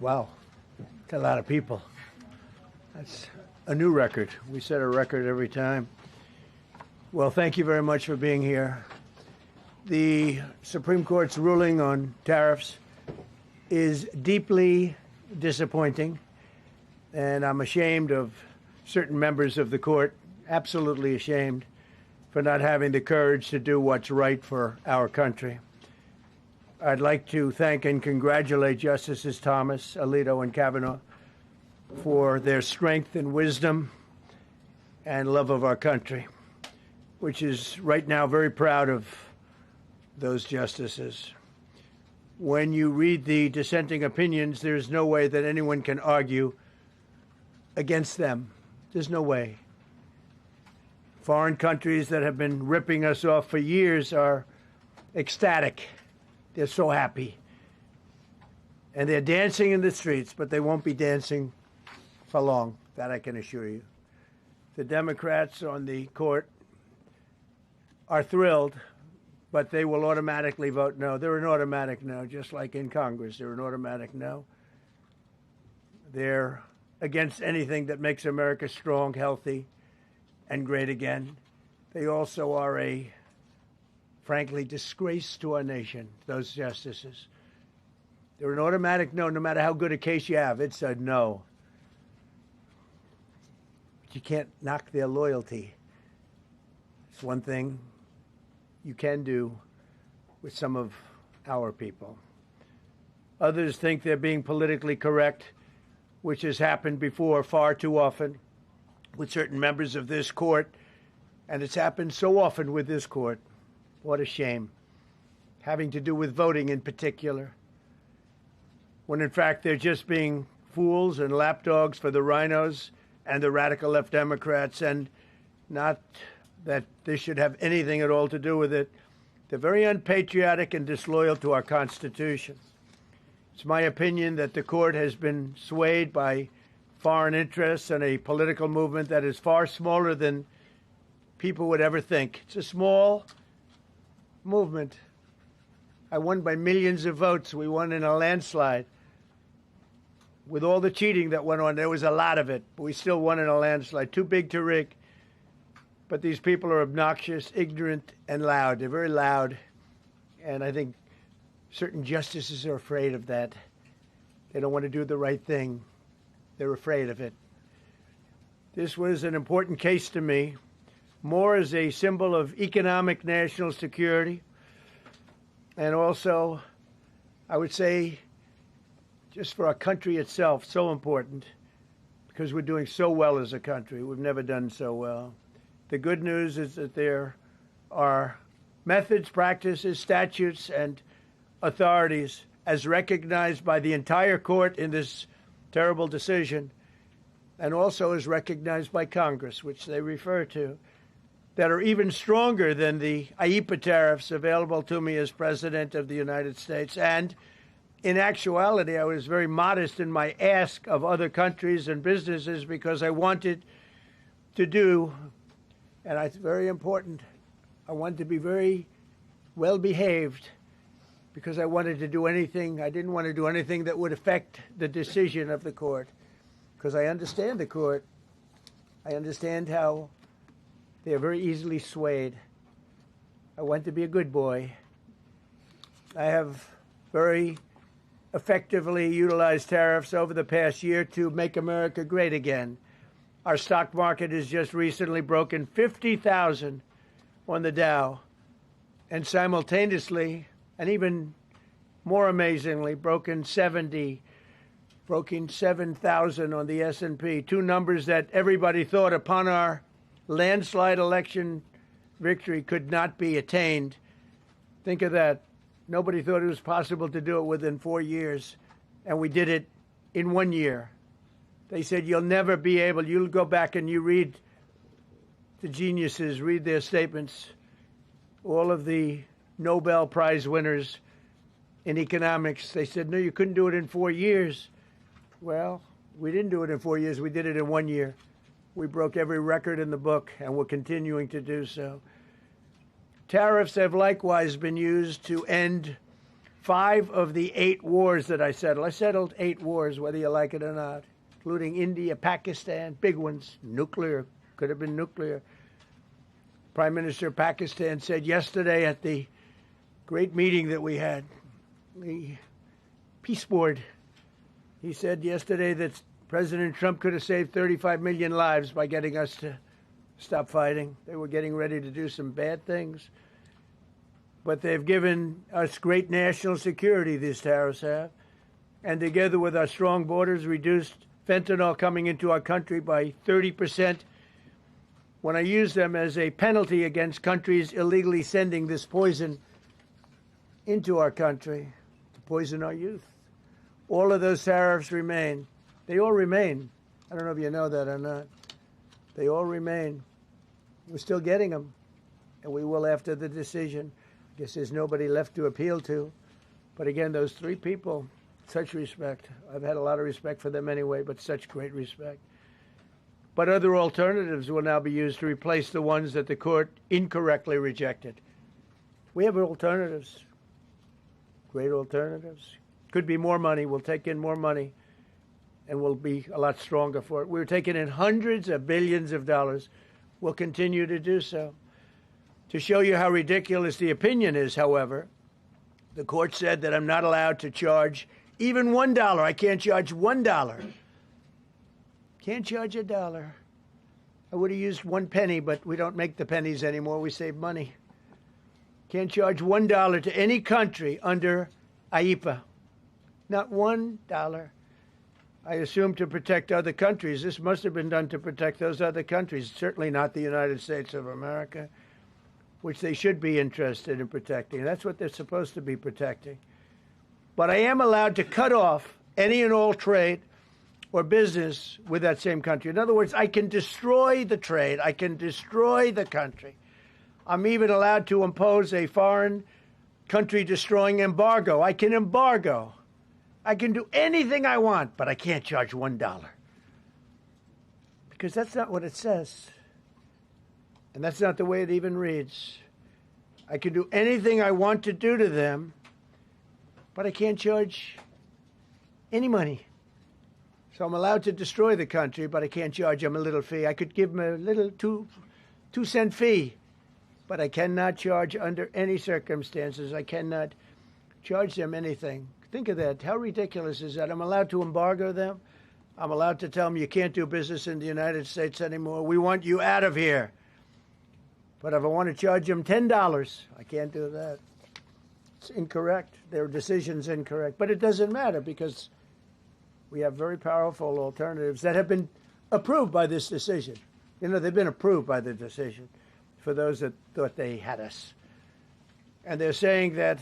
Wow, that's a lot of people. That's a new record. We set a record every time. Well, thank you very much for being here. The Supreme Court's ruling on tariffs is deeply disappointing, and I'm ashamed of certain members of the court, absolutely ashamed, for not having the courage to do what's right for our country. I'd like to thank and congratulate Justices Thomas, Alito, and Kavanaugh for their strength and wisdom and love of our country, which is right now very proud of those justices. When you read the dissenting opinions, there's no way that anyone can argue against them. There's no way. Foreign countries that have been ripping us off for years are ecstatic. They're so happy. And they're dancing in the streets, but they won't be dancing for long, that I can assure you. The Democrats on the court are thrilled, but they will automatically vote no. They're an automatic no, just like in Congress. They're an automatic no. They're against anything that makes America strong, healthy, and great again. They also are a, frankly, disgrace to our nation, those justices. They're an automatic no, no matter how good a case you have. It's a no. But you can't knock their loyalty. It's one thing you can do with some of our people. Others think they're being politically correct, which has happened before far too often with certain members of this court, and it's happened so often with this court. What a shame. Having to do with voting in particular, when in fact they're just being fools and lapdogs for the rhinos and the radical left Democrats, and not that this should have anything at all to do with it. They're very unpatriotic and disloyal to our Constitution. It's my opinion that the court has been swayed by foreign interests and a political movement that is far smaller than people would ever think. It's a small movement. I won by millions of votes. We won in a landslide. With all the cheating that went on, there was a lot of it, but we still won in a landslide. Too big to rig. But these people are obnoxious, ignorant, and loud. They're very loud, and I think certain justices are afraid of that. They don't want to do the right thing. They're afraid of it. This was an important case to me, more as a symbol of economic national security, and also, I would say, just for our country itself, so important, because we're doing so well as a country. We've never done so well. The good news is that there are methods, practices, statutes, and authorities, as recognized by the entire court in this terrible decision, and also as recognized by Congress, which they refer to, that are even stronger than the IEEPA tariffs available to me as President of the United States. And in actuality, I was very modest in my ask of other countries and businesses because I wanted to do, and it's very important, I wanted to be very well behaved because I wanted to do anything, I didn't want to do anything that would affect the decision of the court, because I understand the court. I understand how they are very easily swayed. I want to be a good boy. I have very effectively utilized tariffs over the past year to make America great again. Our stock market has just recently broken 50,000 on the Dow, and simultaneously, and even more amazingly, broken 7,000 on the S&P, two numbers that everybody thought upon our landslide election victory could not be attained. Think of that. Nobody thought it was possible to do it within 4 years, and we did it in 1 year. They said, you'll never be able, you'll go back and you read the geniuses, read their statements, all of the Nobel Prize winners in economics. They said, no, you couldn't do it in 4 years. Well, we didn't do it in 4 years. We did it in 1 year. We broke every record in the book, and we're continuing to do so. Tariffs have likewise been used to end 5 of the 8 wars that I settled. I settled 8 wars, whether you like it or not, including India, Pakistan, big ones, nuclear, could have been nuclear. Prime Minister of Pakistan said yesterday at the great meeting that we had, the Peace Board, he said yesterday that President Trump could have saved 35 million lives by getting us to stop fighting. They were getting ready to do some bad things. But they've given us great national security, these tariffs have. And together with our strong borders, reduced fentanyl coming into our country by 30%. When I use them as a penalty against countries illegally sending this poison into our country to poison our youth. All of those tariffs remain. They all remain. I don't know if you know that or not. They all remain. We're still getting them, and we will after the decision. I guess there's nobody left to appeal to. But again, those 3 people, such respect. I've had a lot of respect for them anyway, but such great respect. But other alternatives will now be used to replace the ones that the court incorrectly rejected. We have alternatives, great alternatives. Could be more money. We'll take in more money, and we'll be a lot stronger for it. We're taking in hundreds of billions of dollars. We'll continue to do so. To show you how ridiculous the opinion is, however, the court said that I'm not allowed to charge even $1. I can't charge $1. Can't charge $1. I would have used 1 penny, but we don't make the pennies anymore. We save money. Can't charge $1 to any country under IEPA. Not $1. I assume to protect other countries. This must have been done to protect those other countries, certainly not the United States of America, which they should be interested in protecting. That's what they're supposed to be protecting. But I am allowed to cut off any and all trade or business with that same country. In other words, I can destroy the trade. I can destroy the country. I'm even allowed to impose a foreign country-destroying embargo. I can embargo. I can do anything I want, but I can't charge $1. Because that's not what it says. And that's not the way it even reads. I can do anything I want to do to them, but I can't charge any money. So I'm allowed to destroy the country, but I can't charge them a little fee. I could give them a little 2-cent fee, but I cannot charge under any circumstances. I cannot charge them anything. Think of that. How ridiculous is that? I'm allowed to embargo them. I'm allowed to tell them you can't do business in the United States anymore. We want you out of here. But if I want to charge them $10, I can't do that. It's incorrect. Their decision's incorrect. But it doesn't matter because we have very powerful alternatives that have been approved by this decision. You know, they've been approved by the decision for those that thought they had us. And they're saying that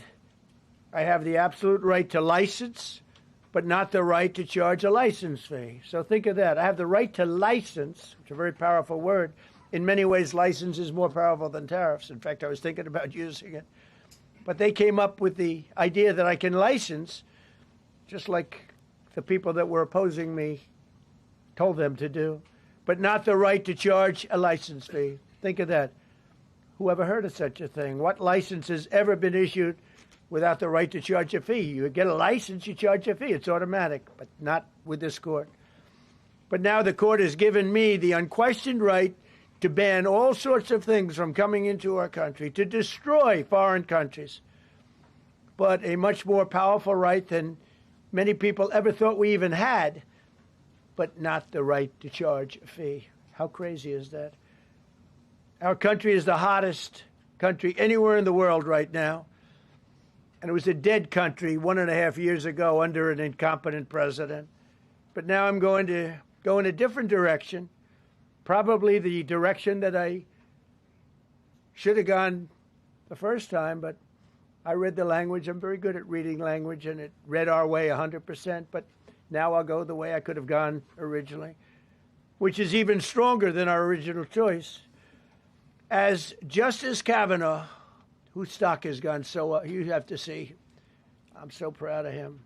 I have the absolute right to license, but not the right to charge a license fee. So think of that. I have the right to license, which is a very powerful word. In many ways, license is more powerful than tariffs. In fact, I was thinking about using it. But they came up with the idea that I can license, just like the people that were opposing me told them to do, but not the right to charge a license fee. Think of that. Who ever heard of such a thing? What license has ever been issued without the right to charge a fee? You get a license, you charge a fee. It's automatic, but not with this court. But now the court has given me the unquestioned right to ban all sorts of things from coming into our country, to destroy foreign countries, but a much more powerful right than many people ever thought we even had, but not the right to charge a fee. How crazy is that? Our country is the hottest country anywhere in the world right now. And it was a dead country 1.5 years ago under an incompetent president. But now I'm going to go in a different direction, probably the direction that I should have gone the first time, but I read the language. I'm very good at reading language, and it read our way 100%, but now I'll go the way I could have gone originally, which is even stronger than our original choice. As Justice Kavanaugh, whose stock has gone so up, you have to see, I'm so proud of him,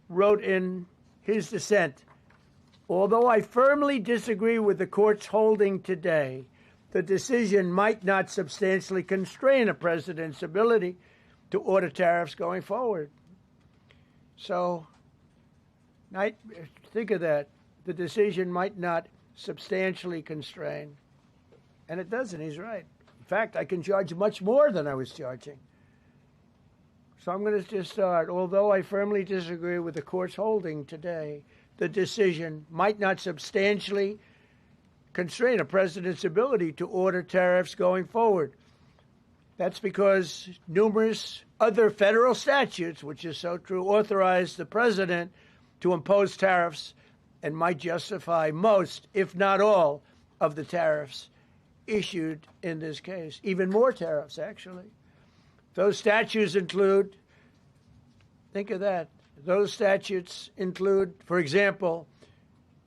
wrote in his dissent, although I firmly disagree with the court's holding today, the decision might not substantially constrain a president's ability to order tariffs going forward. So think of that. The decision might not substantially constrain. And it doesn't. He's right. In fact, I can charge much more than I was charging. So I'm going to just start. Although I firmly disagree with the court's holding today, the decision might not substantially constrain a president's ability to order tariffs going forward. That's because numerous other federal statutes, which is so true, authorize the president to impose tariffs and might justify most, if not all, of the tariffs issued in this case. Even more tariffs, actually. Those statutes include, think of that, those statutes include, for example,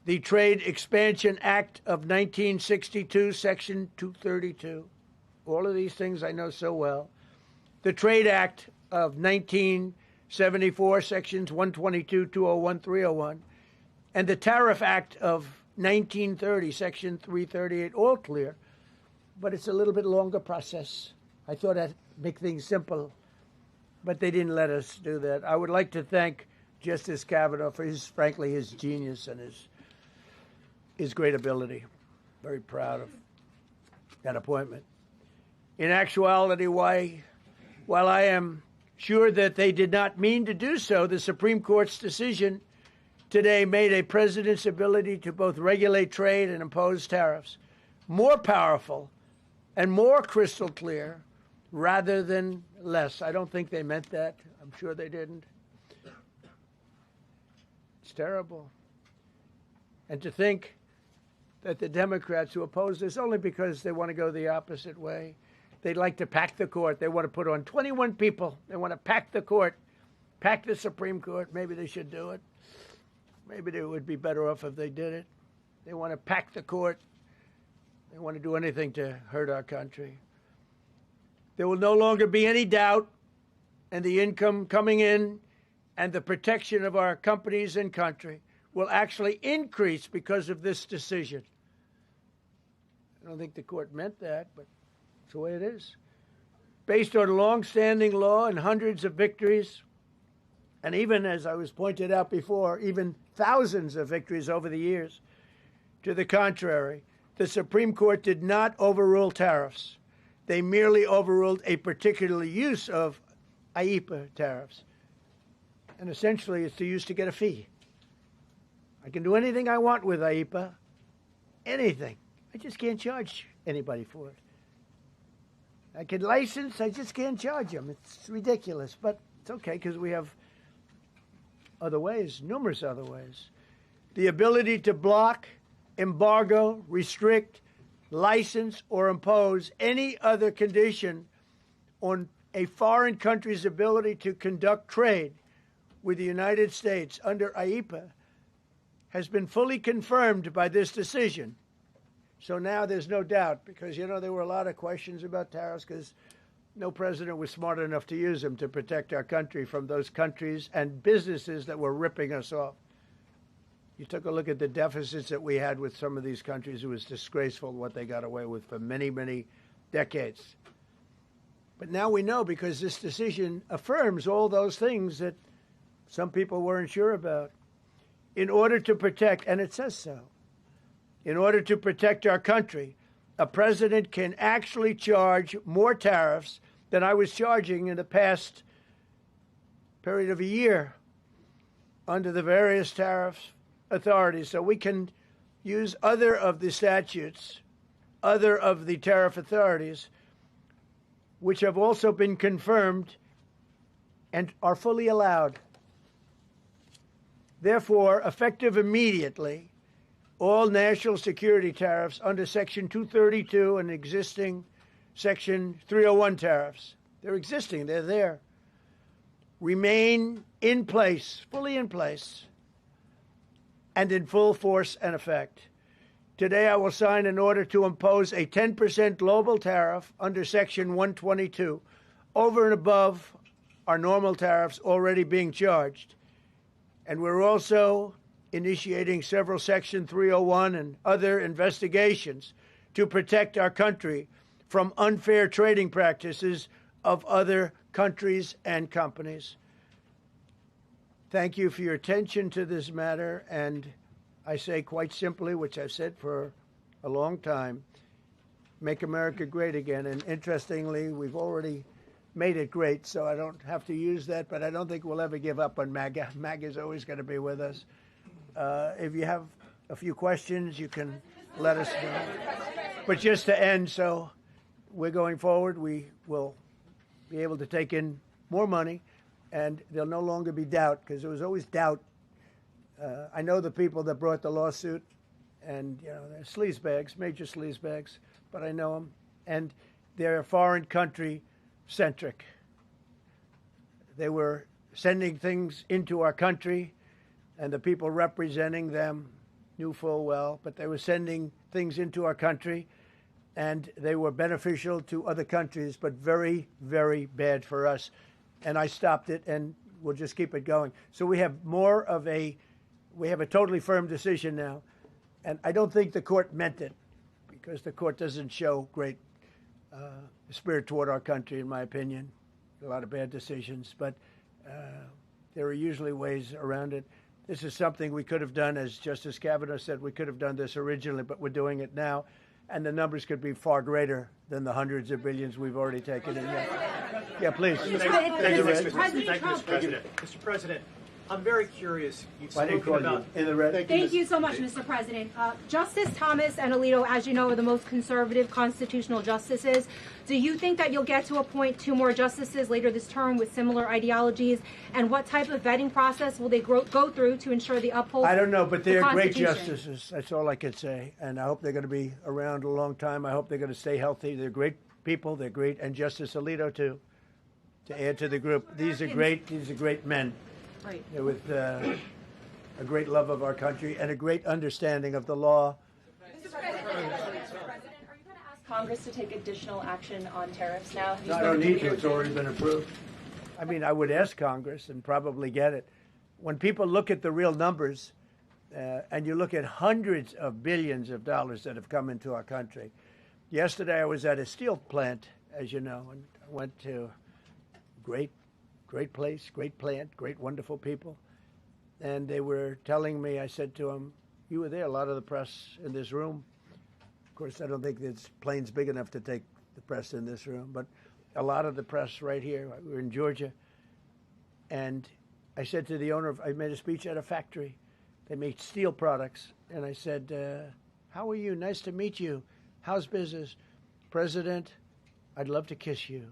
the Trade Expansion Act of 1962, Section 232. All of these things I know so well. The Trade Act of 1974, Sections 122, 201, 301. And the Tariff Act of 1930, Section 338, all clear. But it's a little bit longer process. I thought I'd make things simple, but they didn't let us do that. I would like to thank Justice Kavanaugh for frankly, his genius and his great ability. Very proud of that appointment. In actuality, while I am sure that they did not mean to do so, the Supreme Court's decision today made a president's ability to both regulate trade and impose tariffs more powerful and more crystal clear rather than less. I don't think they meant that. I'm sure they didn't. It's terrible. And to think that the Democrats who oppose this only because they want to go the opposite way, they'd like to pack the court. They want to put on 21 people. They want to pack the court, pack the Supreme Court. Maybe they should do it. Maybe they would be better off if they did it. They want to pack the court. They want to do anything to hurt our country. There will no longer be any doubt, and the income coming in and the protection of our companies and country will actually increase because of this decision. I don't think the court meant that, but it's the way it is. Based on long-standing law and hundreds of victories, and even, as I was pointed out before, even thousands of victories over the years, to the contrary, the Supreme Court did not overrule tariffs. They merely overruled a particular use of IEEPA tariffs. And essentially, it's used to get a fee. I can do anything I want with IEEPA, anything. I just can't charge anybody for it. I can license, I just can't charge them. It's ridiculous, but it's okay because we have other ways, numerous other ways. The ability to block, embargo, restrict, license, or impose any other condition on a foreign country's ability to conduct trade with the United States under IEEPA has been fully confirmed by this decision. So now there's no doubt, because, you know, there were a lot of questions about tariffs because no president was smart enough to use them to protect our country from those countries and businesses that were ripping us off. You took a look at the deficits that we had with some of these countries. It was disgraceful what they got away with for many, many decades. But now we know, because this decision affirms all those things that some people weren't sure about. In order to protect, and it says so, in order to protect our country, a president can actually charge more tariffs than I was charging in the past period of a year under the various tariff authorities. So we can use other of the statutes, other of the tariff authorities, which have also been confirmed and are fully allowed. Therefore, effective immediately, all national security tariffs under Section 232 and existing Section 301 tariffs, they're existing, they're there, remain in place, fully in place, and in full force and effect. Today, I will sign an order to impose a 10% global tariff under Section 122 over and above our normal tariffs already being charged. And we're also initiating several Section 301 and other investigations to protect our country from unfair trading practices of other countries and companies. thank you for your attention to this matter. And I say quite simply, which I've said for a long time, make America great again. And interestingly, we've already made it great, so I don't have to use that, but I don't think we'll ever give up on MAGA. MAGA is always going to be with us. If you have a few questions, you can let us know. But just to end, so we're going forward. We will be able to take in more money, and there'll no longer be doubt, because there was always doubt. I know the people that brought the lawsuit, and they're sleazebags, major sleazebags, but I know them, and they're foreign country centric. They were sending things into our country, and the people representing them knew full well, but they were sending things into our country, and they were beneficial to other countries, but very, very bad for us. And I stopped it, and we'll just keep it going. So we have a totally firm decision now, and I don't think the court meant it, because the court doesn't show great spirit toward our country, in my opinion. A lot of bad decisions, but there are usually ways around it. This is something we could have done, as Justice Kavanaugh said, we could have done this originally, but we're doing it now, and the numbers could be far greater than the hundreds of billions we've already taken in. Yeah, please. Thank you, Mr. President. Mr. President, I'm very curious. Why didn't you call you in the red? Thank you so much, Mr. President. Justice Thomas and Alito, as you know, are the most conservative constitutional justices. Do you think that you'll get to appoint 2 more justices later this term with similar ideologies? And what type of vetting process will they go through to ensure they uphold? I don't know, but they're great justices. That's all I can say. And I hope they're going to be around a long time. I hope they're going to stay healthy. They're great people. They're great. And Justice Alito, too, to add to the group. These are great men. Right. With a great love of our country and a great understanding of the law. Mr. President, are you going to ask Congress to take additional action on tariffs now? No, I don't need to. It's already been approved. I mean, I would ask Congress and probably get it. When people look at the real numbers and you look at hundreds of billions of dollars that have come into our country. Yesterday I was at a steel plant, as you know, and I went to great place, great plant, great, wonderful people. And they were telling me, I said to them, you were there, a lot of the press in this room. Of course, I don't think this plane's big enough to take the press in this room, but a lot of the press right here. We were in Georgia. And I said to the owner, I made a speech at a factory. They make steel products. And I said, how are you? Nice to meet you. How's business? President, I'd love to kiss you.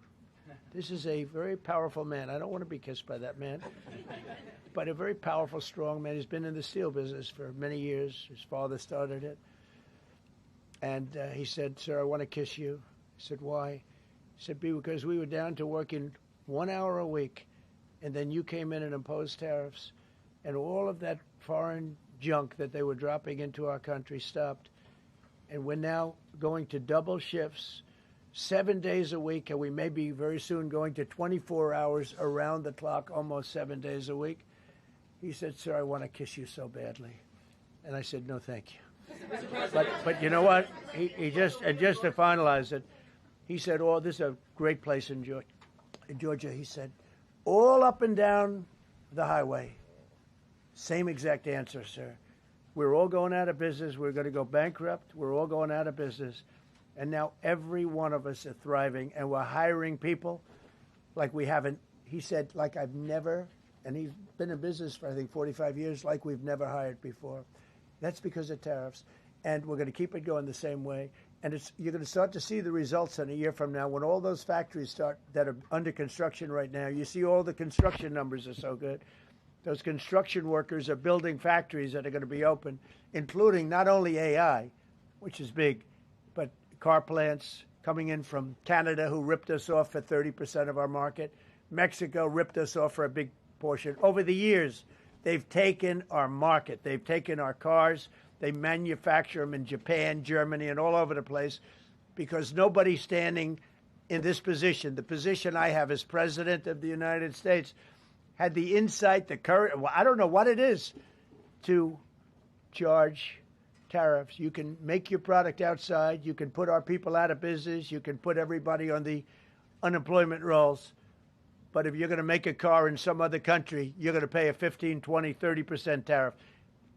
This is a very powerful man. I don't want to be kissed by that man, but a very powerful, strong man. He's been in the steel business for many years. His father started it. And he said, sir, I want to kiss you. I said, why? He said, because we were down to working 1 hour a week, and then you came in and imposed tariffs, and all of that foreign junk that they were dropping into our country stopped. And we're now going to double shifts, 7 days a week, and we may be very soon going to 24 hours around the clock, almost 7 days a week. He said, sir, I want to kiss you so badly. And I said, no, thank you. But you know what? He just to finalize it, he said, oh, this is a great place in Georgia. He said, all up and down the highway, same exact answer, sir. We're all going out of business. We're going to go bankrupt. We're all going out of business. And now every one of us are thriving, and we're hiring people like we haven't. He said, like I've never, and he's been in business for, I think, 45 years, like we've never hired before. That's because of tariffs. And we're going to keep it going the same way. And you're going to start to see the results in a year from now when all those factories start that are under construction right now. You see all the construction numbers are so good. Those construction workers are building factories that are going to be open, including not only AI, which is big, but car plants coming in from Canada, who ripped us off for 30% of our market. Mexico ripped us off for a big portion. Over the years, they've taken our market. They've taken our cars. They manufacture them in Japan, Germany, and all over the place because nobody's standing in this position. The position I have as President of the United States had the insight, the courage, well, I don't know what it is, to charge tariffs. You can make your product outside. You can put our people out of business. You can put everybody on the unemployment rolls. But if you're going to make a car in some other country, you're going to pay a 15, 20, 30% tariff.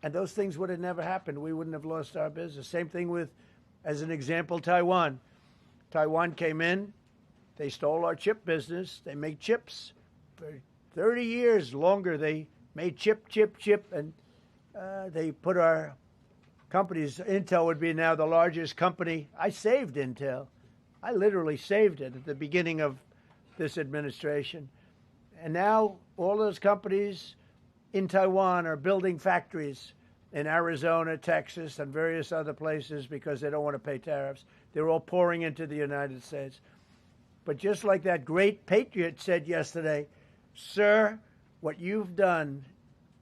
And those things would have never happened. We wouldn't have lost our business. Same thing with, as an example, Taiwan. Taiwan came in. They stole our chip business. They make chips. For 30 years longer, they made chip. And they put our companies. Intel would be now the largest company. I saved Intel. I literally saved it at the beginning of this administration. And now all those companies in Taiwan are building factories in Arizona, Texas, and various other places because they don't want to pay tariffs. They're all pouring into the United States. But just like that great patriot said yesterday, sir, what you've done,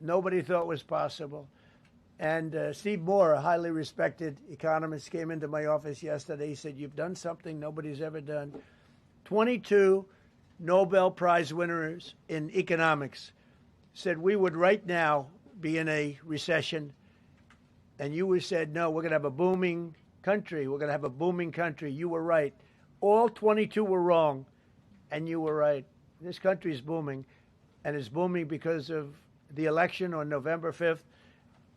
nobody thought was possible. And Steve Moore, a highly respected economist, came into my office yesterday. He said, you've done something nobody's ever done. 22 Nobel Prize winners in economics said we would right now be in a recession. And you said, no, we're going to have a booming country. We're going to have a booming country. You were right. All 22 were wrong, and you were right. This country is booming, and it's booming because of the election on November 5th,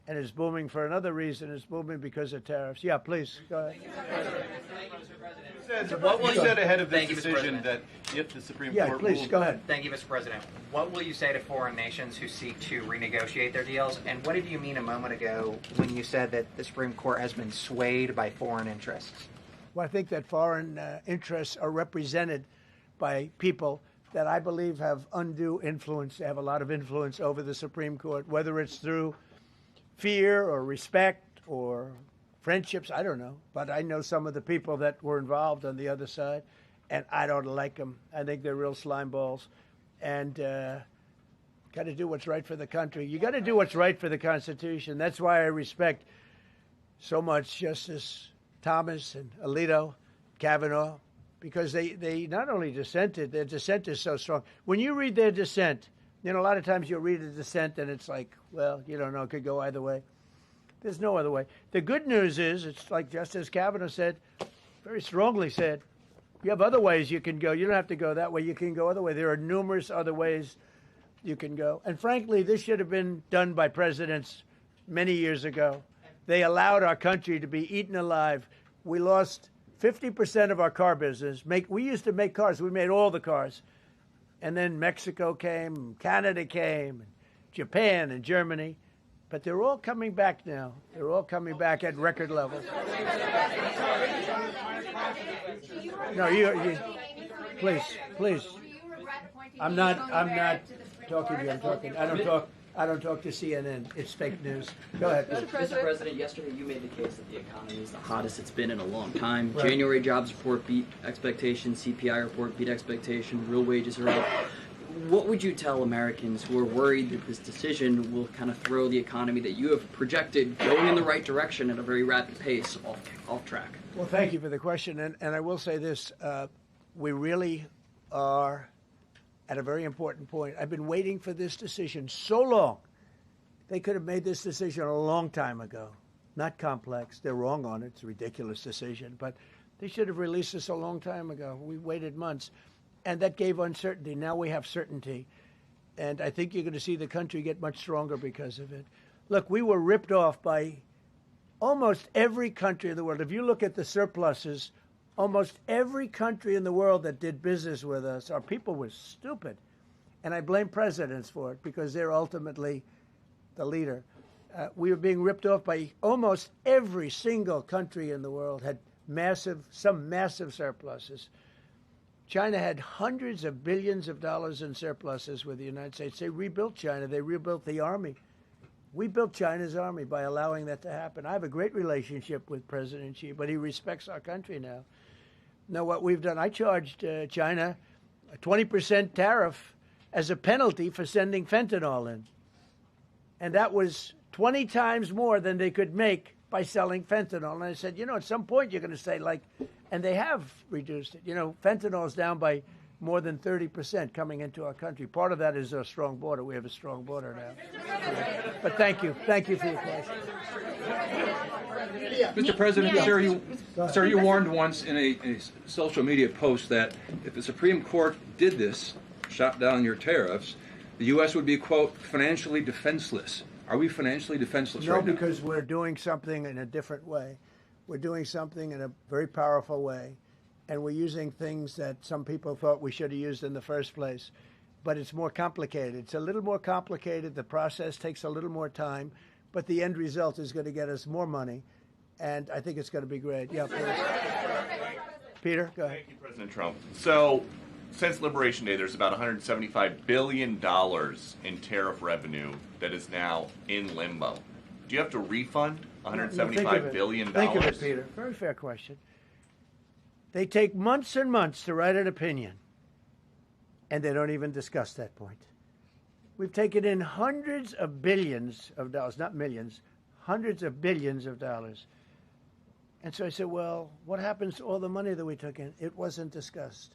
and it's booming for another reason. It's booming because of tariffs. Yeah, please, go ahead. Thank you, Mr. President. What will you say ahead of this decision that if the Supreme Court Yeah, please, rules, go ahead. Thank you, Mr. President. What will you say to foreign nations who seek to renegotiate their deals? And what did you mean a moment ago when you said that the Supreme Court has been swayed by foreign interests? Well, I think that foreign interests are represented by people that I believe have undue influence. They have a lot of influence over the Supreme Court, whether it's through fear or respect or friendships, I don't know. But I know some of the people that were involved on the other side, and I don't like them. I think they're real slime balls. And got to do what's right for the country. You got to do what's right for the Constitution. That's why I respect so much Justice Thomas and Alito, Kavanaugh, because they not only dissented, their dissent is so strong. When you read their dissent, you know, a lot of times you'll read a dissent and it's like, well, you don't know, it could go either way. There's no other way. The good news is, it's like Justice Kavanaugh said, very strongly said, you have other ways you can go. You don't have to go that way. You can go other way. There are numerous other ways you can go. And frankly, this should have been done by presidents many years ago. They allowed our country to be eaten alive. We lost 50% of our car business. We used to make cars. We made all the cars. And then Mexico came, Canada came, and Japan and Germany. But they're all coming back now. They're all coming back at record levels. No, you please. I'm not talking to you. I don't talk to CNN. It's fake news. Go ahead. Mr. President, yesterday you made the case that the economy is the hottest it's been in a long time. Right. January jobs report beat expectations. CPI report beat expectation. Real wages are up. What would you tell Americans who are worried that this decision will kind of throw the economy that you have projected going in the right direction at a very rapid pace off track? Well, thank you for the question. And I will say this. We really are at a very important point. I've been waiting for this decision so long. They could have made this decision a long time ago. Not complex. They're wrong on it. It's a ridiculous decision. But they should have released this a long time ago. We waited months. And that gave uncertainty. Now we have certainty. And I think you're going to see the country get much stronger because of it. Look, we were ripped off by almost every country in the world. If you look at the surpluses, almost every country in the world that did business with us, our people were stupid. And I blame presidents for it because they're ultimately the leader. We were being ripped off by almost every single country in the world had some massive surpluses. China had hundreds of billions of dollars in surpluses with the United States. They rebuilt China. They rebuilt the army. We built China's army by allowing that to happen. I have a great relationship with President Xi, but he respects our country now. Now, what we've done, I charged China a 20% tariff as a penalty for sending fentanyl in. And that was 20 times more than they could make by selling fentanyl. And I said, at some point you're going to say, and they have reduced it. Fentanyl is down by more than 30% coming into our country. Part of that is a strong border. We have a strong border now. But thank you. Thank you for your question. Mr. President, sir, you warned once in a social media post that if the Supreme Court did this, shot down your tariffs, the U.S. would be, quote, financially defenseless. Are we financially defenseless right now? No, because we're doing something in a different way. We're doing something in a very powerful way, and we're using things that some people thought we should have used in the first place. But it's more complicated. It's a little more complicated. The process takes a little more time, but the end result is going to get us more money, and I think it's going to be great. Yeah, please. Peter, go ahead. Thank you, President Trump. So, since Liberation Day, there's about $175 billion in tariff revenue that is now in limbo. Do you have to refund $175 billion? Think of it, Peter. Very fair question. They take months and months to write an opinion, and they don't even discuss that point. We've taken in hundreds of billions of dollars, not millions, hundreds of billions of dollars. And so I said, well, what happens to all the money that we took in? It wasn't discussed.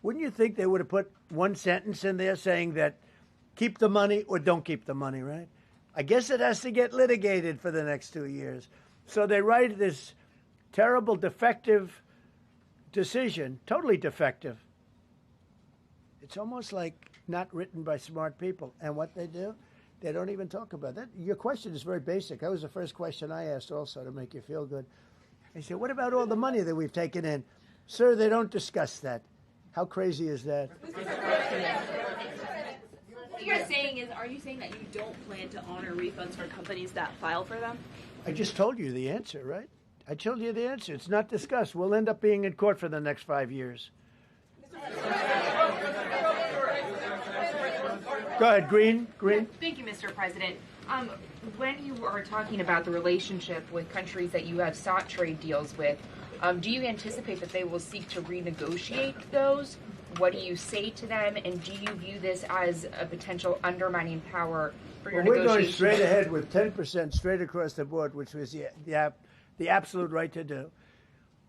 Wouldn't you think they would have put one sentence in there saying that keep the money or don't keep the money, right? I guess it has to get litigated for the next 2 years. So they write this terrible, defective decision, totally defective. It's almost like not written by smart people. And what they do, they don't even talk about that. Your question is very basic. That was the first question I asked also to make you feel good. I said, what about all the money that we've taken in? Sir, they don't discuss that. How crazy is that? What you're saying is, are you saying that you don't plan to honor refunds for companies that file for them? I just told you the answer, right? I told you the answer. It's not discussed. We'll end up being in court for the next 5 years. Go ahead, Green. Thank you, Mr. President. When you are talking about the relationship with countries that you have sought trade deals with, do you anticipate that they will seek to renegotiate those? What do you say to them? And do you view this as a potential undermining power for your negotiations? We're going straight ahead with 10% straight across the board, which was the absolute right to do.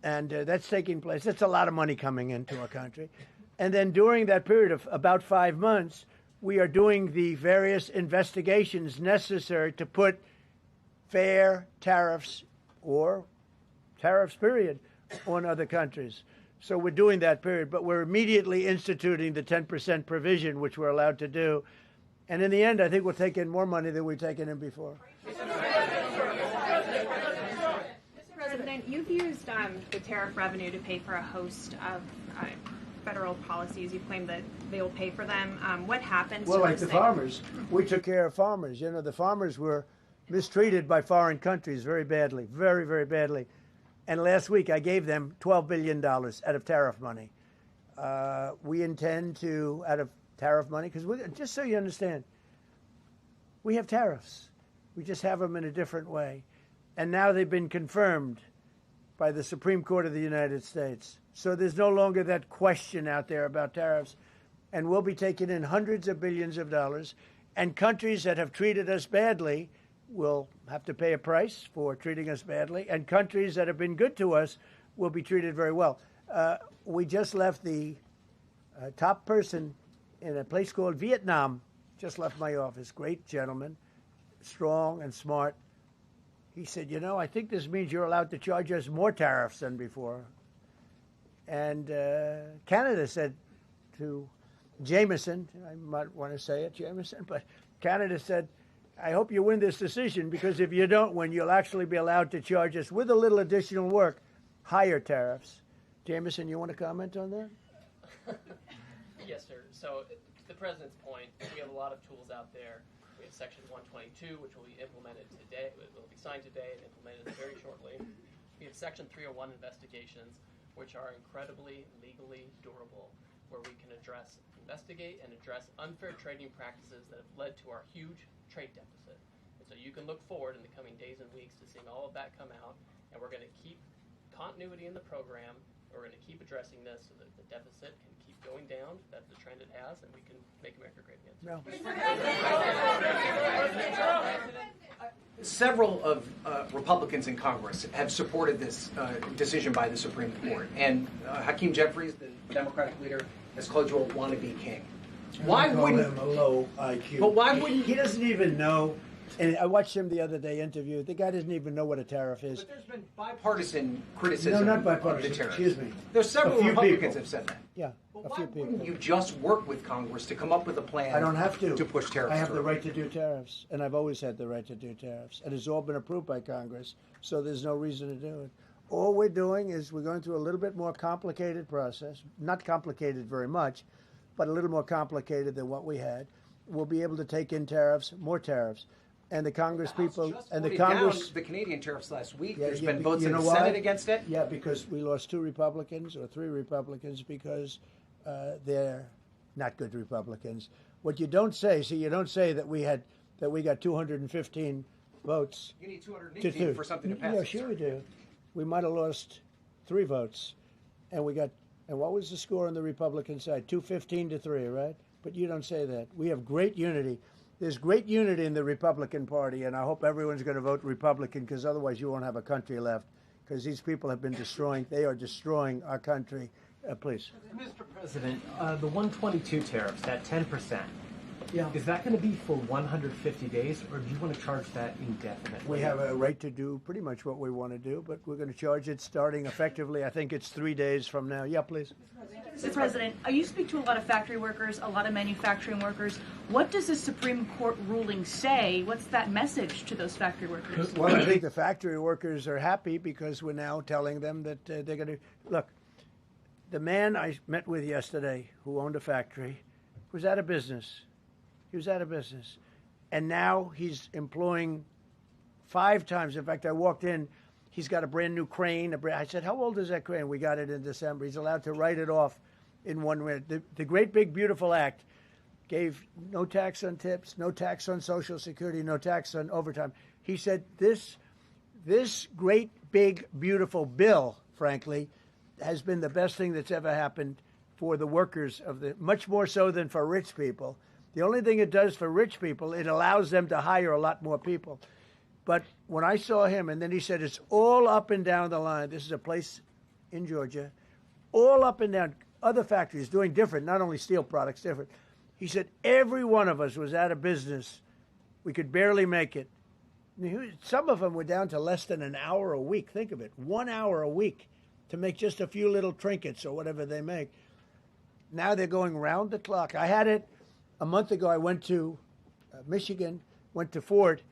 And that's taking place. That's a lot of money coming into our country. And then during that period of about 5 months, we are doing the various investigations necessary to put fair tariffs or tariffs, period, on other countries. So we're doing that period, but we're immediately instituting the 10% provision, which we're allowed to do. And in the end, I think we'll take in more money than we've taken in before. Mr. President, you've used the tariff revenue to pay for a host of federal policies. You claim that they will pay for them. What happens to like the farmers. We took care of farmers. You know, the farmers were mistreated by foreign countries very badly, very, very badly. And last week I gave them $12 billion out of tariff money. We intend to, out of tariff money, because just so you understand, we have tariffs. We just have them in a different way. And now they've been confirmed by the Supreme Court of the United States. So there's no longer that question out there about tariffs. And we'll be taking in hundreds of billions of dollars. And countries that have treated us badly will have to pay a price for treating us badly. And countries that have been good to us will be treated very well. We just left the top person in a place called Vietnam, just left my office. Great gentleman, strong and smart. He said, you know, I think this means you're allowed to charge us more tariffs than before. And Canada said to Jameson, I might want to say it, Jameson, but Canada said, I hope you win this decision, because if you don't win, you'll actually be allowed to charge us, with a little additional work, higher tariffs. Jameson, you want to comment on that? Yes, sir. So, to the President's point, we have a lot of tools out there. We have Section 122, which will be implemented today. It will be signed today and implemented very shortly. We have Section 301 investigations, which are incredibly legally durable, where we can investigate and address unfair trading practices that have led to our huge trade deficit. And so you can look forward in the coming days and weeks to seeing all of that come out, and we're going to keep continuity in the program. We're going to keep addressing this so that the deficit can keep going down. That's the trend it has, and we can make America great again. No. Several of Republicans in Congress have supported this decision by the Supreme Court, and Hakeem Jeffries, the Democratic leader, has called you a wannabe king. Why wouldn't him a low IQ? But why wouldn't he? Doesn't even know. And I watched him the other day interview. The guy doesn't even know what a tariff is. But there's been bipartisan criticism. No, not bipartisan. Of the tariff. Excuse me. There's several Republicans have said that. Yeah. A few people. You just work with Congress to come up with a plan. I don't have to push tariffs. I have through. the right to do tariffs, and I've always had the right to do tariffs, and it's all been approved by Congress, so there's no reason to do it. All we're doing is we're going through a little bit more complicated process, not complicated very much, but a little more complicated than what we had. We'll be able to take in tariffs, more tariffs. And the Congress people and the Congress down the Canadian tariffs last week. Yeah, There's yeah, been votes you in the know why? Senate against it. Yeah, because we lost 2 Republicans or 3 Republicans because they're not good Republicans. What you don't say, you don't say that we got 215 votes. You need 218 for something to pass. Yeah, sure we do. We might have lost 3 votes, and we got. And what was the score on the Republican side? 215 to 3, right? But you don't say that. We have great unity. There's great unity in the Republican Party, and I hope everyone's going to vote Republican, because otherwise you won't have a country left, because these people have been destroying. They are destroying our country. Please. Mr. President, the 122 tariffs, that 10%, Yeah. is that going to be for 150 days, or do you want to charge that indefinitely? We have a right to do pretty much what we want to do, but we're going to charge it starting effectively. I think it's 3 days from now. Yeah, please. Mr. President, you speak to a lot of factory workers, a lot of manufacturing workers. What does the Supreme Court ruling say? What's that message to those factory workers? Well, I think the factory workers are happy because we're now telling them that they're going to look. The man I met with yesterday, who owned a factory, was out of business. He was out of business, and now he's employing 5 times. In fact, I walked in. He's got a brand new crane. I said, "How old is that crane?" We got it in December. He's allowed to write it off in 1 minute. The Great Big Beautiful Act gave no tax on tips, no tax on Social Security, no tax on overtime. He said this great big beautiful bill, frankly, has been the best thing that's ever happened for the workers much more so than for rich people. The only thing it does for rich people, it allows them to hire a lot more people. But when I saw him, and then he said, it's all up and down the line. This is a place in Georgia, all up and down, other factories doing different, not only steel products, different. He said, every one of us was out of business. We could barely make it. Some of them were down to less than an hour a week. Think of it, 1 hour a week to make just a few little trinkets or whatever they make. Now they're going round the clock. I had it a month ago. I went to Michigan, went to Ford,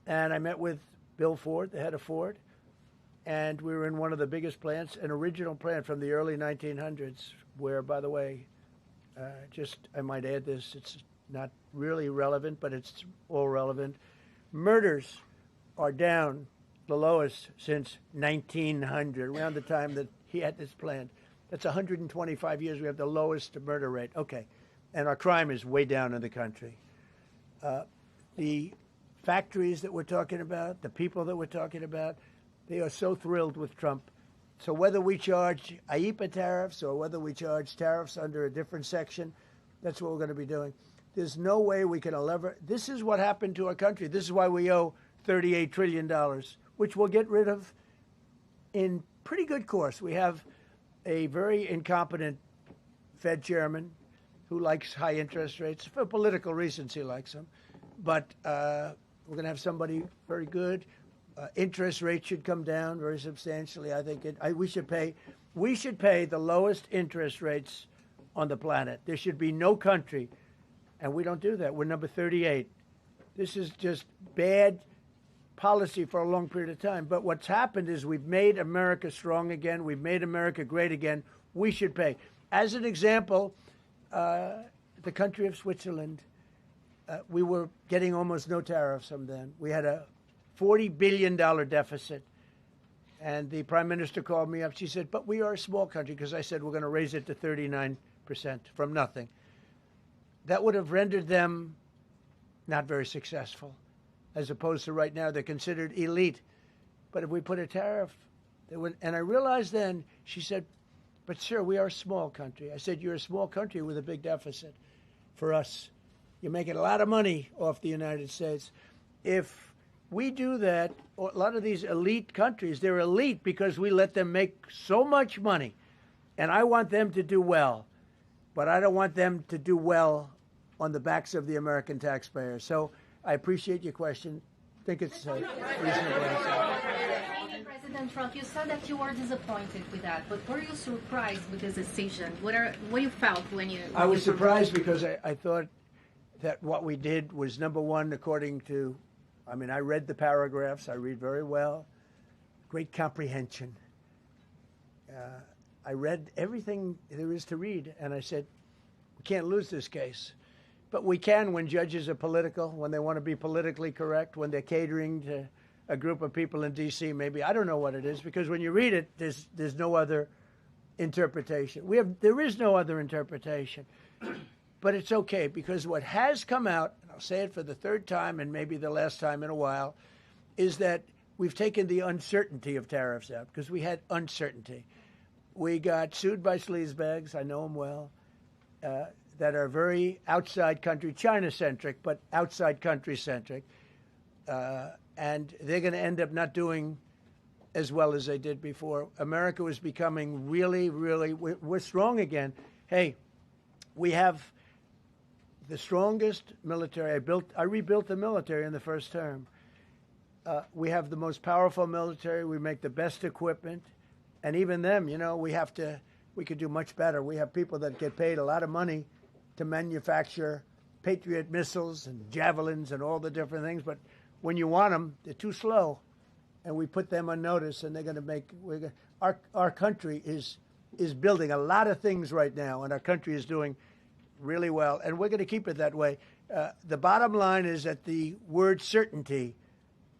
and I met with Bill Ford, the head of Ford, and we were in one of the biggest plants, an original plant from the early 1900s, where, by the way, I might add this, it's not really relevant, but it's all relevant. Murders are down the lowest since 1900, around the time that he had this plant. That's 125 years. We have the lowest murder rate. Okay. And our crime is way down in the country. The factories that we're talking about, the people that we're talking about, they are so thrilled with Trump. So whether we charge IEEPA tariffs or whether we charge tariffs under a different section, that's what we're going to be doing. There's no way we can this is what happened to our country. This is why we owe $38 trillion, which we'll get rid of in pretty good course. We have a very incompetent Fed chairman who likes high interest rates. For political reasons, he likes them. But we're going to have somebody very good. Interest rates should come down very substantially. I think we should pay the lowest interest rates on the planet. There should be no country, and we don't do that. We're number 38. This is just bad policy for a long period of time. But what's happened is we've made America strong again. We've made America great again. We should pay. As an example, the country of Switzerland, we were getting almost no tariffs from them. We had a $40 billion deficit. And the prime minister called me up. She said, but we are a small country, because I said we're going to raise it to 39% from nothing. That would have rendered them not very successful, as opposed to right now they're considered elite. But if we put a tariff, they would. And I realized then, she said, but sir, we are a small country. I said, you're a small country with a big deficit. For us, you're making a lot of money off the United States. If we do that, a lot of these elite countries, they're elite because we let them make so much money. And I want them to do well. But I don't want them to do well on the backs of the American taxpayer. So I appreciate your question. I think it's reasonable answer. President Trump, you said that you were disappointed with that, but were you surprised with this decision? What you felt when you? I was surprised because I thought that what we did was, number one, according to, I mean, I read the paragraphs. I read very well. Great comprehension. I read everything there is to read, and I said, we can't lose this case. But we can when judges are political, when they want to be politically correct, when they're catering to a group of people in D.C. maybe. I don't know what it is, because when you read it, there's no other interpretation. There is no other interpretation. But it's okay, because what has come out, and I'll say it for the third time and maybe the last time in a while, is that we've taken the uncertainty of tariffs out, because we had uncertainty. We got sued by sleazebags, I know them well, that are very outside country, China-centric, but outside country-centric. And they're going to end up not doing as well as they did before. America was becoming really, really, we're strong again. Hey, we have the strongest military. I rebuilt the military in the first term. We have the most powerful military. We make the best equipment. And even them, you know, we could do much better. We have people that get paid a lot of money to manufacture Patriot missiles and javelins and all the different things. But when you want them, they're too slow. And we put them on notice, and they're going to make, our country is building a lot of things right now, and our country is doing really well. And we're going to keep it that way. The bottom line is that the word certainty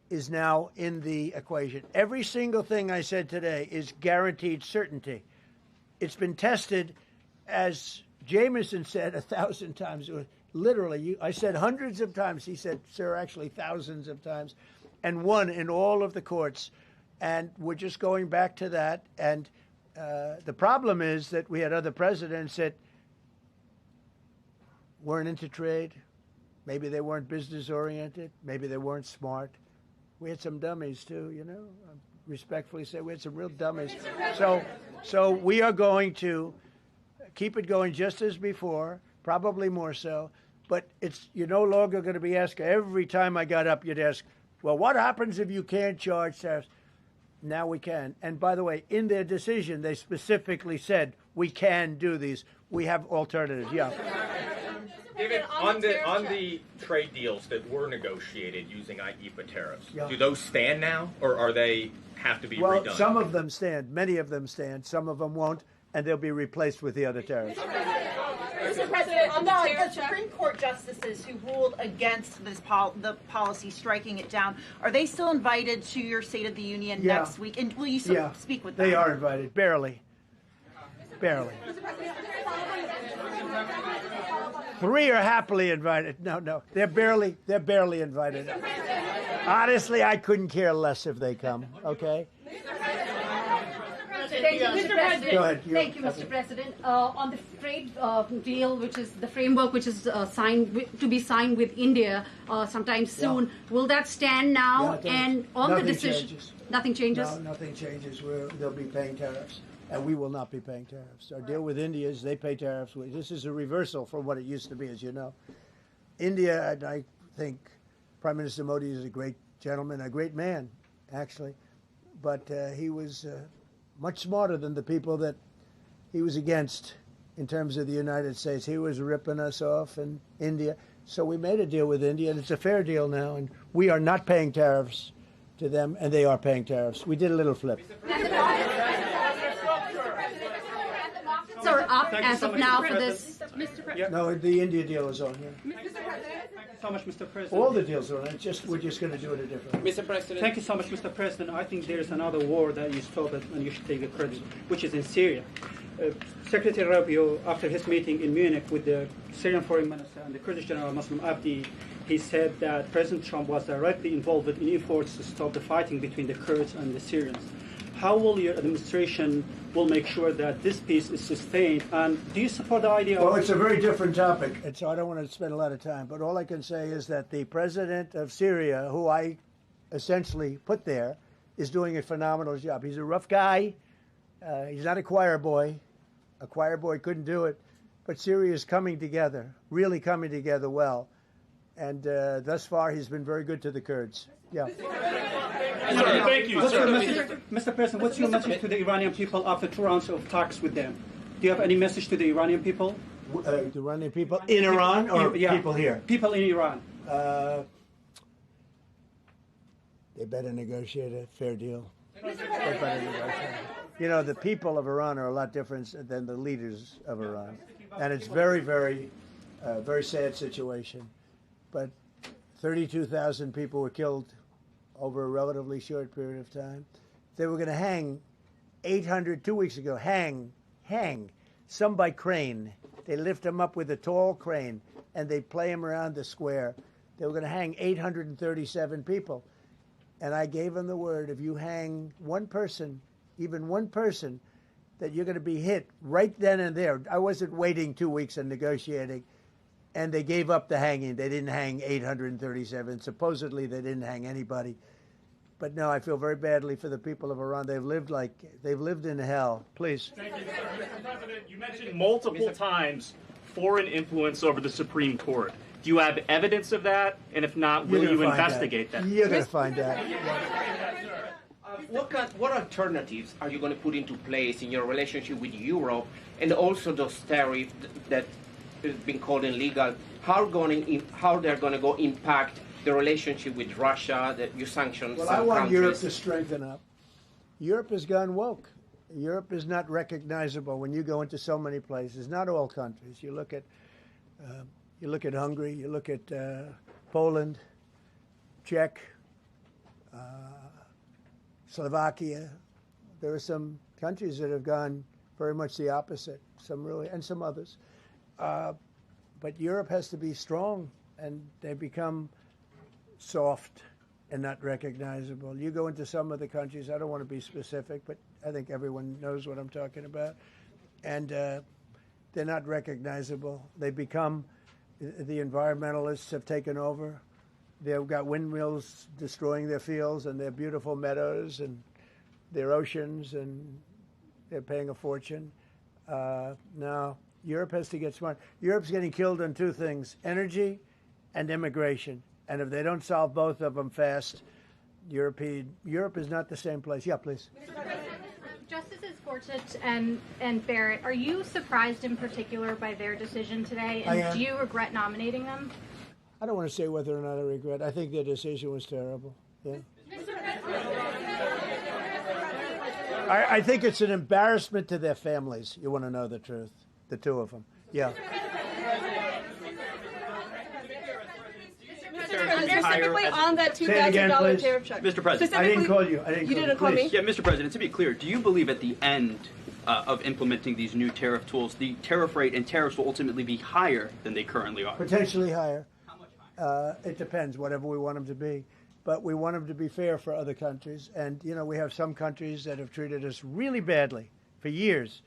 is now in the equation. Every single thing I said today is guaranteed certainty. It's been tested, as Jameson said 1,000 times. Literally, I said hundreds of times. He said, sir, actually thousands of times, and won in all of the courts. And we're just going back to that. And the problem is that we had other presidents that weren't into trade. Maybe they weren't business-oriented. Maybe they weren't smart. We had some dummies, too, you know. I respectfully say we had some real dummies. So we are going to keep it going just as before, probably more so. But you're no longer going to be asked, every time I got up, you'd ask, well, what happens if you can't charge tariffs? Now we can. And by the way, in their decision, they specifically said, we can do these. We have alternatives. Yeah. David, on the trade deals that were negotiated using IEEPA tariffs, do those stand now, or are they have to be redone? Well, some of them stand. Many of them stand. Some of them won't, and they'll be replaced with the other tariffs. Mr. President, on the Supreme Court justices who ruled against this the policy, striking it down, are they still invited to your State of the Union next week? And will you speak with them? They are invited. Barely. Barely. 3 are happily invited. No. They're barely invited. Honestly, I couldn't care less if they come, okay? Thank you, Mr. President. Go ahead. Thank you, Mr. President. On the trade deal, which is the framework which is to be signed with India sometime soon, will that stand now? And on the decision, changes. Nothing changes? No, nothing changes. They'll be paying tariffs, and we will not be paying tariffs. Our deal with India is they pay tariffs. This is a reversal from what it used to be, as you know. India, and I think Prime Minister Modi is a great gentleman, a great man, actually, but he was much smarter than the people that he was against in terms of the United States. He was ripping us off in India. So we made a deal with India, and it's a fair deal now, and we are not paying tariffs to them, and they are paying tariffs. We did a little flip. Are up as of now for this. No, the India deal is on here. Thank you so much, Mr. President. All the deals are on. We're just going to do it a different way. Mr. President. Thank you so much, Mr. President. I think there is another war that you stopped and you should take the credit, which is in Syria. Secretary Rubio, after his meeting in Munich with the Syrian Foreign Minister and the Kurdish General Muslim Abdi, he said that President Trump was directly involved in efforts to stop the fighting between the Kurds and the Syrians. How will your administration make sure that this peace is sustained? And do you support the idea Well, it's a very different topic, and so I don't want to spend a lot of time. But all I can say is that the president of Syria, who I essentially put there, is doing a phenomenal job. He's a rough guy. He's not a choir boy. A choir boy couldn't do it. But Syria is coming together, really coming together well. And thus far, he's been very good to the Kurds. Yeah. Thank you, Mr. President, what's your message to the Iranian people after 2 rounds of talks with them? Do you have any message to the Iranian people? The Iranian people in Iran or people here? People in Iran. They better negotiate a fair deal. They better negotiate. You know, the people of Iran are a lot different than the leaders of Iran. And it's very, very sad situation. But 32,000 people were killed over a relatively short period of time. They were going to hang 800, 2 weeks ago, hang, some by crane. They lift them up with a tall crane, and they play them around the square. They were going to hang 837 people. And I gave them the word, if you hang one person, even one person, that you're going to be hit right then and there. I wasn't waiting 2 weeks and negotiating. And they gave up the hanging. They didn't hang 837. Supposedly, they didn't hang anybody. But no, I feel very badly for the people of Iran. They've lived in hell. Please. Thank you, Mr. President. You mentioned multiple times foreign influence over the Supreme Court. Do you have evidence of that? And if not, will you investigate that? You're going to find out. What alternatives are you going to put into place in your relationship with Europe, and also those tariffs that have been called illegal? How they're going to go impact the relationship with Russia, your sanctions? Well, I want Europe to strengthen up. Europe has gone woke. Europe is not recognizable when you go into so many places. Not all countries. You look at Hungary. You look at Poland, Czech, Slovakia. There are some countries that have gone very much the opposite. Some really, and some others. But Europe has to be strong, and they become soft and not recognizable. You go into some of the countries, I don't want to be specific, but I think everyone knows what I'm talking about, and they're not recognizable. They become, the environmentalists have taken over. They've got windmills destroying their fields and their beautiful meadows and their oceans, and they're paying a fortune. Now, Europe has to get smart. Europe's getting killed on two things, energy and immigration. And if they don't solve both of them fast, Europe is not the same place. Yeah, please. Justices Gorsuch and Barrett, are you surprised in particular by their decision today? And do you regret nominating them? I don't want to say whether or not I regret. I think their decision was terrible. Yeah. I think it's an embarrassment to their families. You want to know the truth. The two of them. Yeah. Specifically on that $2,000 tariff check. Mr. President, I didn't call you. You didn't call me? Yeah, Mr. President, to be clear, do you believe at the end of implementing these new tariff tools, the tariff rate and tariffs will ultimately be higher than they currently are? Potentially higher. How much higher? It depends, whatever we want them to be. But we want them to be fair for other countries. And, you know, we have some countries that have treated us really badly for years,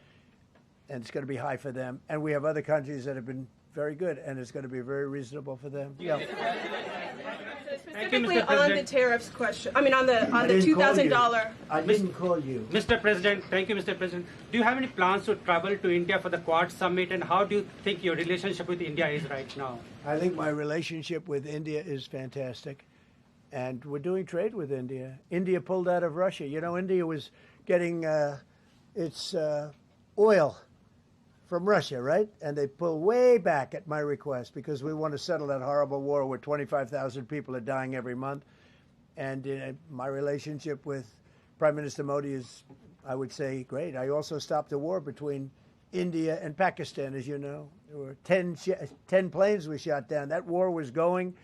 and it's going to be high for them. And we have other countries that have been very good, and it's going to be very reasonable for them. Yeah. Specifically on the tariffs question, I mean on the $2,000. I didn't call you. Mr. President, thank you, Mr. President. Do you have any plans to travel to India for the Quad Summit, and how do you think your relationship with India is right now? I think my relationship with India is fantastic, and we're doing trade with India. India pulled out of Russia. You know, India was getting its oil from Russia, right? And they pull way back at my request because we want to settle that horrible war where 25,000 people are dying every month. And my relationship with Prime Minister Modi is, I would say, great. I also stopped the war between India and Pakistan, as you know. There were 10 planes we shot down. That war was going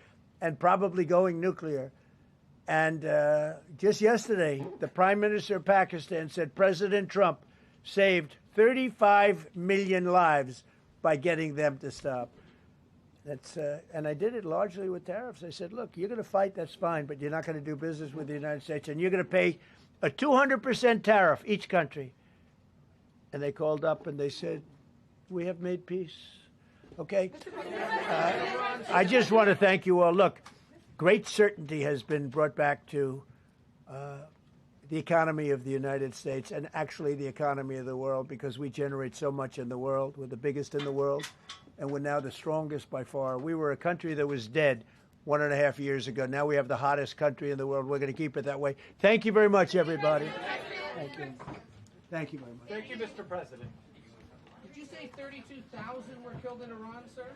and probably going nuclear. And just yesterday, the Prime Minister of Pakistan said President Trump saved 35 million lives by getting them to stop. That's and I did it largely with tariffs. I said, look, you're going to fight, that's fine, but you're not going to do business with the United States, and you're going to pay a 200% tariff, each country. And they called up and they said, we have made peace. Okay? I just want to thank you all. Look, great certainty has been brought back to the economy of the United States and actually the economy of the world, because we generate so much in the world. We're the biggest in the world, and we're now the strongest by far. We were a country that was dead 1.5 years ago. Now we have the hottest country in the world. We're going to keep it that way. Thank you very much, everybody. Thank you. Thank you very much. Thank you, Mr. President. Did you say 32,000 were killed in Iran, sir?